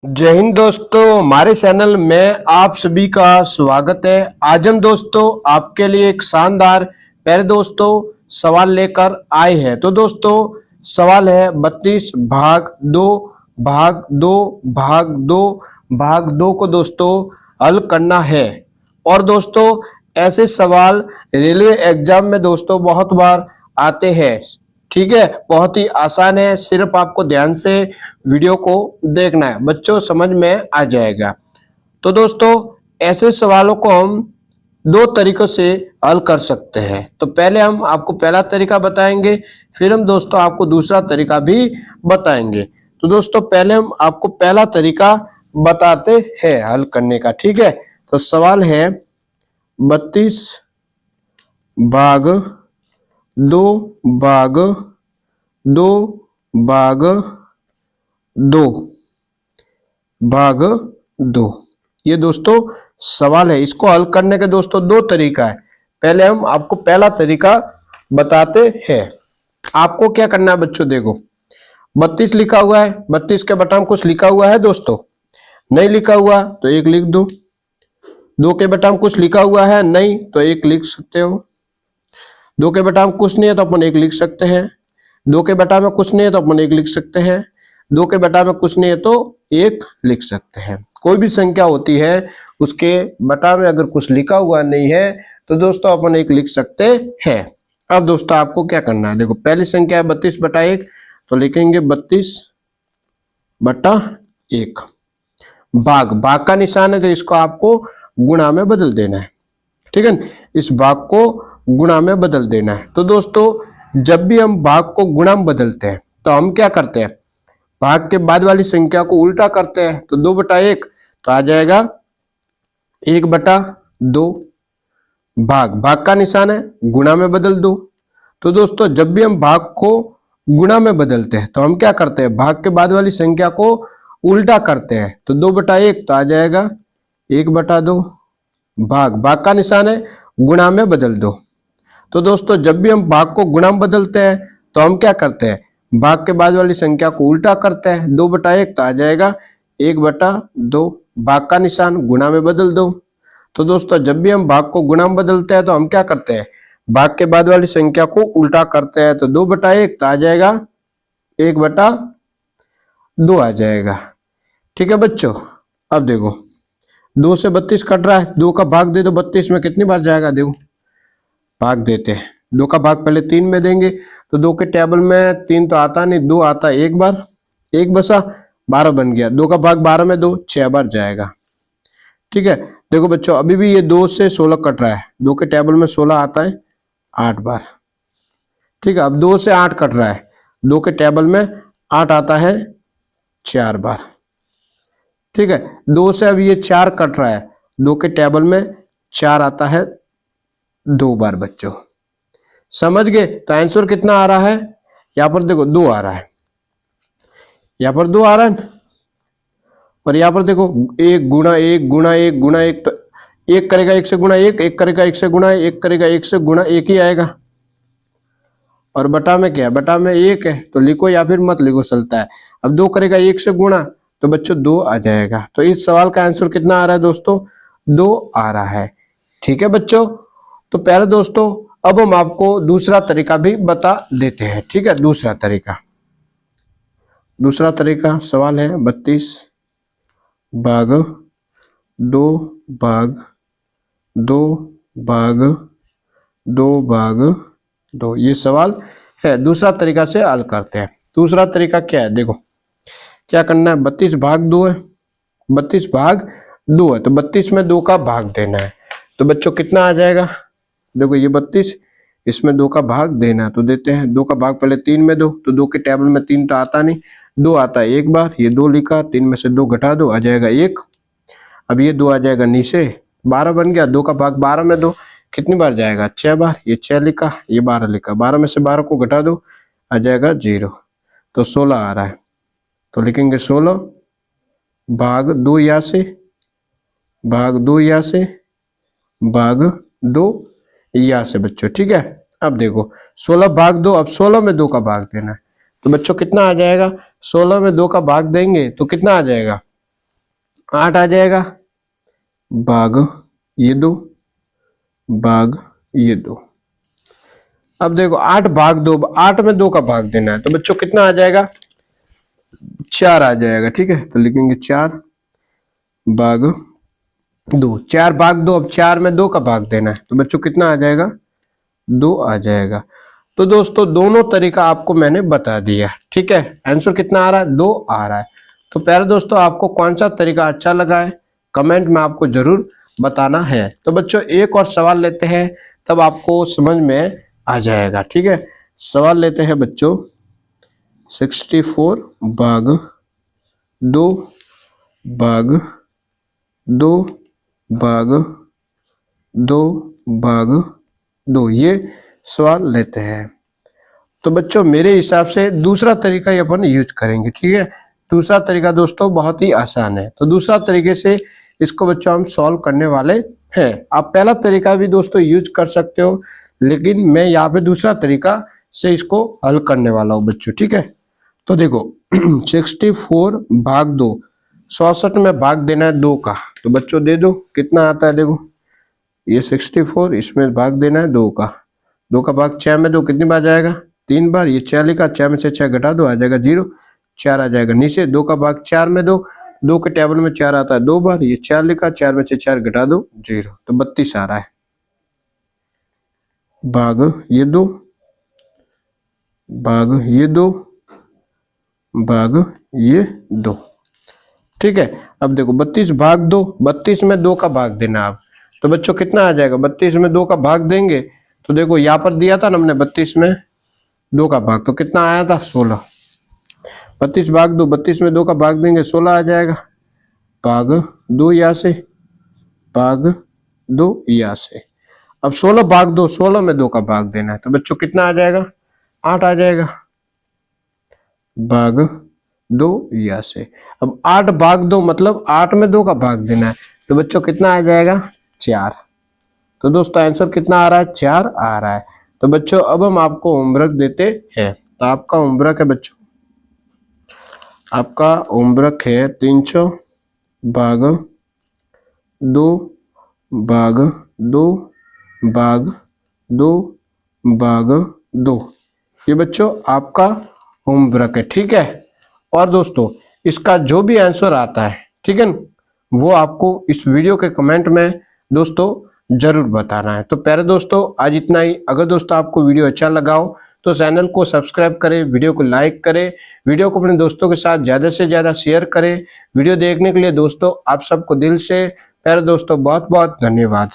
जय हिंद दोस्तों, हमारे चैनल में आप सभी का स्वागत है। आज हम दोस्तों आपके लिए एक शानदार प्यारे दोस्तों सवाल लेकर आए हैं। तो दोस्तों सवाल है 32 भाग 2 भाग 2 भाग 2 भाग 2 को दोस्तों हल करना है। और दोस्तों ऐसे सवाल रेलवे एग्जाम में दोस्तों बहुत बार आते हैं। ठीक है, बहुत ही आसान है, सिर्फ आपको ध्यान से वीडियो को देखना है, बच्चों समझ में आ जाएगा। तो दोस्तों ऐसे सवालों को हम दो तरीकों से हल कर सकते हैं। तो पहले हम आपको पहला तरीका बताएंगे, फिर हम दोस्तों आपको दूसरा तरीका भी बताएंगे। तो दोस्तों पहले हम आपको पहला तरीका बताते हैं हल करने का। ठीक है, तो सवाल है 32 भाग 2 भाग 2 भाग 2 भाग 2, ये दोस्तों सवाल है। इसको हल करने के दोस्तों दो तरीका है। पहले हम आपको पहला तरीका बताते हैं। आपको क्या करना है बच्चों, देखो 32 लिखा हुआ है, 32 के बटा में कुछ लिखा हुआ है दोस्तों? नहीं लिखा हुआ तो एक लिख दो। 2 के बटा में कुछ लिखा हुआ है? नहीं, तो एक लिख सकते हो। 2 के बटा में कुछ नहीं है तो अपन एक लिख सकते हैं। 2 के बटा में कुछ नहीं है तो अपन एक लिख सकते हैं। 2 के बटा में कुछ नहीं है तो एक लिख सकते हैं। कोई भी संख्या होती है उसके बटा में अगर कुछ लिखा हुआ नहीं है तो दोस्तों अपन एक लिख सकते हैं। अब दोस्तों आपको क्या करना है, देखो पहली संख्या है 32 बटा 1, तो लिखेंगे 32 बटा 1। भाग भाग का निशान है तो इसको आपको गुणा में बदल देना है। ठीक है, इस भाग को गुणा में बदल देना है। तो दोस्तों जब भी हम भाग को गुणा में बदलते हैं तो हम क्या करते हैं, भाग के बाद वाली संख्या को उल्टा करते हैं। तो 2 बटा 1 तो आ जाएगा 1 बटा 2। भाग भाग का निशान है, गुणा में बदल दो। तो दोस्तों जब भी हम भाग को गुणा में बदलते हैं तो हम क्या करते हैं, भाग के बाद वाली संख्या को उल्टा करते हैं। तो 2 बटा 1 तो आ जाएगा 1 बटा 2। भाग भाग का निशान है, गुणा में बदल दो। तो दोस्तों जब भी हम भाग को गुणा में बदलते हैं तो हम क्या करते हैं, भाग के बाद वाली संख्या को उल्टा करते हैं। 2 बटा 1 तो आ जाएगा 1 बटा 2। भाग का निशान गुणा में बदल दो। तो दोस्तों जब भी हम भाग को गुणा में बदलते हैं तो हम क्या करते हैं, भाग के बाद वाली संख्या को उल्टा करते हैं। तो 2 बटा 1 तो आ जाएगा 1 बटा 2 आ जाएगा। ठीक है बच्चों, अब देखो 2 से 32 कट रहा है, 2 का भाग दे दो 32 में, कितनी बार जाएगा, देखो भाग देते हैं। 2 का भाग पहले 3 में देंगे तो 2 के टेबल में 3 तो आता नहीं, 2 आता है एक बार, 1 बसा 12 बन गया। 2 का भाग 12 में 2 6 बार जाएगा। ठीक है, देखो बच्चों अभी भी ये 2 से 16 कट रहा है, 2 के टेबल में 16 आता है 8 बार। ठीक है, अब 2 से 8 कट रहा है, 2 के टेबल में 8 आता है 4 बार। ठीक है, 2 से अब ये 4 कट रहा है, 2 के टेबल में 4 आता है 2 बार। बच्चों समझ गए? तो आंसर कितना आ रहा है, यहाँ पर देखो 2 आ रहा है, यहाँ पर 2 आ रहा है, और यहाँ पर देखो 1 गुणा 1 गुणा 1 गुणा 1, तो 1 करेगा 1 से गुणा 1, 1 करेगा 1 से गुणा 1 करेगा 1 से गुणा 1 ही आएगा। और बटा में क्या है, बटा में 1 है, तो लिखो या फिर मत लिखो, चलता है। अब 2 करेगा 1 से गुणा तो बच्चों 2 आ जाएगा। तो इस सवाल का आंसर कितना आ रहा है दोस्तों, 2 आ रहा है। ठीक है बच्चों, तो प्यारे दोस्तों अब हम आपको दूसरा तरीका भी बता देते हैं। ठीक है, दूसरा तरीका सवाल है 32 भाग 2 भाग 2 भाग 2 भाग 2, ये सवाल है। दूसरा तरीका से हल करते हैं। दूसरा तरीका क्या है, देखो क्या करना है, 32 भाग 2 है, 32 भाग 2 है, तो 32 में 2 का भाग देना है। तो बच्चों कितना आ जाएगा, देखो ये 32, इसमें 2 का भाग देना, तो देते हैं। 2 का भाग पहले 3 में दो, तो 2 के टेबल में 3 तो आता नहीं, 2 आता है एक बार, ये 2 लिखा, 3 में से 2 घटा दो आ जाएगा 1। अब ये 2 आ जाएगा नीचे, 12 बन गया। 2 का भाग 12 में दो, कितनी बार जाएगा, 6 बार, ये 6 लिखा, ये 12 लिखा, 12 में से 12 को घटा दो आ जाएगा 0, तो 16 आ रहा है। तो लिखेंगे 16 भाग 2 यहाँ से, भाग 2 यहाँ से, भाग 2 यहाँ से बच्चों। ठीक है, अब देखो 16 भाग 2, अब 16 में 2 का भाग देना है। तो बच्चों कितना आ जाएगा, 16 में 2 का भाग देंगे तो कितना आ जाएगा, 8 आ जाएगा, भाग ये 2, भाग ये 2। अब देखो 8 भाग 2, 8 में 2 का भाग देना है, तो बच्चों कितना आ जाएगा, 4 आ जाएगा। ठीक है, तो लिखेंगे 4 भाग 2, 4 भाग 2। अब 4 में 2 का भाग देना है, तो बच्चों कितना आ जाएगा, 2 आ जाएगा। तो दोस्तों दोनों तरीका आपको मैंने बता दिया। ठीक है, आंसर कितना आ रहा है, 2 आ रहा है। तो प्यारे दोस्तों आपको कौन सा तरीका अच्छा लगा है कमेंट में आपको जरूर बताना है। तो बच्चों एक और सवाल लेते हैं, तब आपको समझ में आ जाएगा। ठीक है, सवाल लेते हैं बच्चों, 64 भाग 2 भाग 2 भाग 2 भाग 2, ये सवाल लेते हैं। तो बच्चों मेरे हिसाब से दूसरा तरीका ही अपन यूज करेंगे। ठीक है, दूसरा तरीका दोस्तों बहुत ही आसान है, तो दूसरा तरीके से इसको बच्चों हम सॉल्व करने वाले हैं। आप पहला तरीका भी दोस्तों यूज कर सकते हो, लेकिन मैं यहाँ पे दूसरा तरीका से इसको हल करने वाला हूँ बच्चों। ठीक है, तो देखो 64 भाग 2, 64 में भाग देना है 2 का, तो बच्चों दे दो कितना आता है। देखो ये 64, इसमें भाग देना है 2 का, 2 का भाग 6 में 2 कितनी बार जाएगा, 3 बार। ये 4 लिखा, 6 में से 6 घटा दो, आ जाएगा 0, 4 आ जाएगा नीचे। 2 का भाग 4 में 2, 2 के टेबल में 4 आता है 2 बार। ये 4 लिखा, 4 में से 4 घटा दो, 0, तो 32 आ रहा है। भाग ये 2 भाग ये 2 भाग ये 2। ठीक है, अब देखो 32 भाग 2, 32 में 2 का भाग देना आप, तो बच्चों कितना आ जाएगा, 32 में 2 का भाग देंगे तो देखो यहाँ पर दिया था ना हमने 32 में 2 का भाग, तो कितना आया था 16। 32 भाग 2, 32 में 2 का भाग देंगे 16 आ जाएगा। भाग 2 यहाँ से, भाग 2 यहाँ से। अब 16 भाग 2, 16 में 2 का भाग देना है, तो बच्चों कितना आ जाएगा, 8 आ जाएगा। भाग 2 यहाँ से। अब 8 भाग 2 मतलब 8 में 2 का भाग देना है, तो बच्चों कितना आ जाएगा, 4। तो दोस्तों आंसर कितना आ रहा है, 4 आ रहा है। तो बच्चों अब हम आपको होमवर्क देते हैं। तो आपका होमवर्क है बच्चों, आपका होमवर्क है 300 भाग 2 भाग 2 भाग 2 भाग 2, ये बच्चों आपका होमवर्क है। ठीक है, और दोस्तों इसका जो भी आंसर आता है, ठीक है, वो आपको इस वीडियो के कमेंट में दोस्तों जरूर बताना है। तो प्यारे दोस्तों आज इतना ही। अगर दोस्तों आपको वीडियो अच्छा लगा हो तो चैनल को सब्सक्राइब करें, वीडियो को लाइक करें, वीडियो को अपने दोस्तों के साथ ज़्यादा से ज़्यादा शेयर करें। वीडियो देखने के लिए दोस्तों आप सबको दिल से प्यारे दोस्तों बहुत बहुत धन्यवाद।